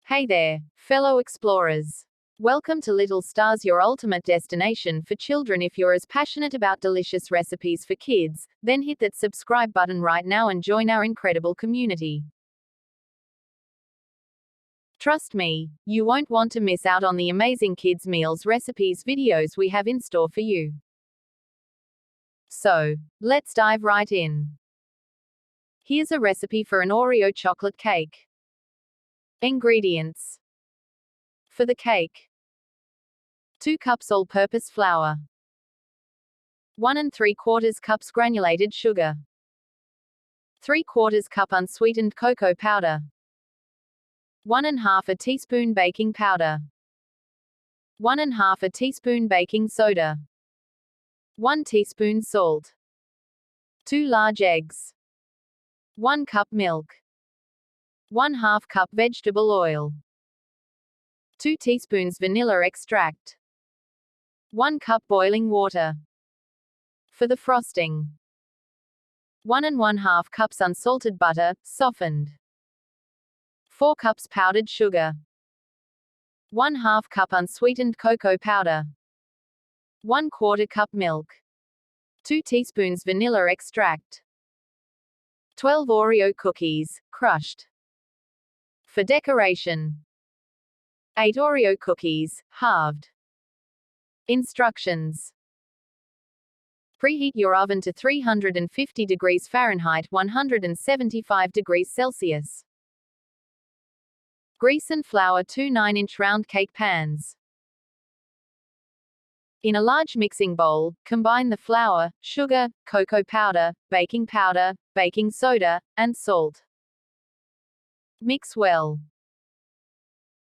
Hey there, fellow explorers. Welcome to Little Stars, your ultimate destination for children. If you're as passionate about delicious recipes for kids, then hit that subscribe button right now and join our incredible community. Trust me, you won't want to miss out on the amazing kids' meals recipes videos we have in store for you. So, let's dive right in. Here's a recipe for an Oreo chocolate cake. Ingredients. For the cake: 2 cups all-purpose flour, 1 3/4 cups granulated sugar, 3/4 cup unsweetened cocoa powder, 1/2 teaspoon baking powder, 1/2 teaspoon baking soda, 1 teaspoon salt, 2 large eggs, 1 cup milk, 1/2 cup vegetable oil, 2 teaspoons vanilla extract, 1 cup boiling water. For the frosting: 1 1/2 cups unsalted butter, softened, 4 cups powdered sugar, 1/2 cup unsweetened cocoa powder, 1/4 cup milk, 2 teaspoons vanilla extract, 12 Oreo cookies, crushed. For decoration: 8 Oreo cookies, halved. Instructions. Preheat your oven to 350 degrees Fahrenheit, 175 degrees Celsius. Grease and flour 2 9-inch round cake pans. In a large mixing bowl, combine the flour, sugar, cocoa powder, baking soda, and salt. Mix well.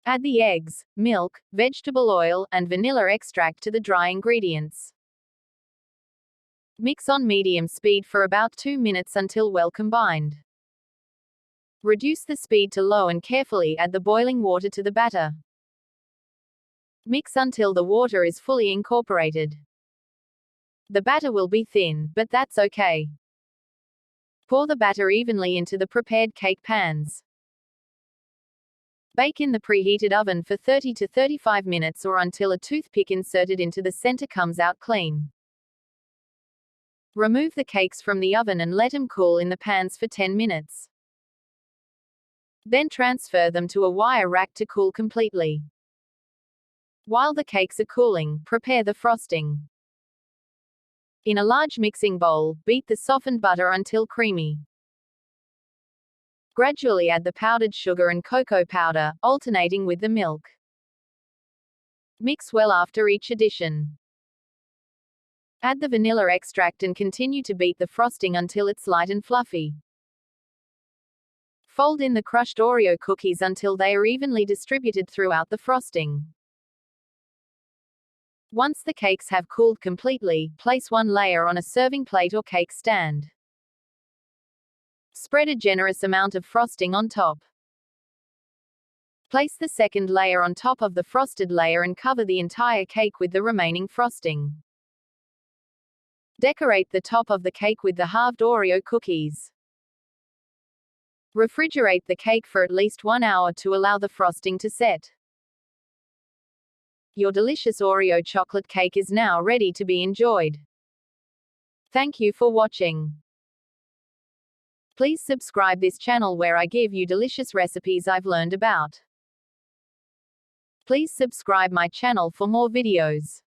Add the eggs, milk, vegetable oil, and vanilla extract to the dry ingredients. Mix on medium speed for about 2 minutes until well combined. Reduce the speed to low and carefully add the boiling water to the batter. Mix until the water is fully incorporated. The batter will be thin, but that's okay. Pour the batter evenly into the prepared cake pans. Bake in the preheated oven for 30 to 35 minutes or until a toothpick inserted into the center comes out clean. Remove the cakes from the oven and let them cool in the pans for 10 minutes. Then transfer them to a wire rack to cool completely. While the cakes are cooling, prepare the frosting. In a large mixing bowl, beat the softened butter until creamy. Gradually add the powdered sugar and cocoa powder, alternating with the milk. Mix well after each addition. Add the vanilla extract and continue to beat the frosting until it's light and fluffy. Fold in the crushed Oreo cookies until they are evenly distributed throughout the frosting. Once the cakes have cooled completely, place one layer on a serving plate or cake stand. Spread a generous amount of frosting on top. Place the second layer on top of the frosted layer and cover the entire cake with the remaining frosting. Decorate the top of the cake with the halved Oreo cookies. Refrigerate the cake for at least 1 hour to allow the frosting to set. Your delicious Oreo chocolate cake is now ready to be enjoyed. Thank you for watching. Please subscribe this channel where I give you delicious recipes I've learned about. Please subscribe my channel for more videos.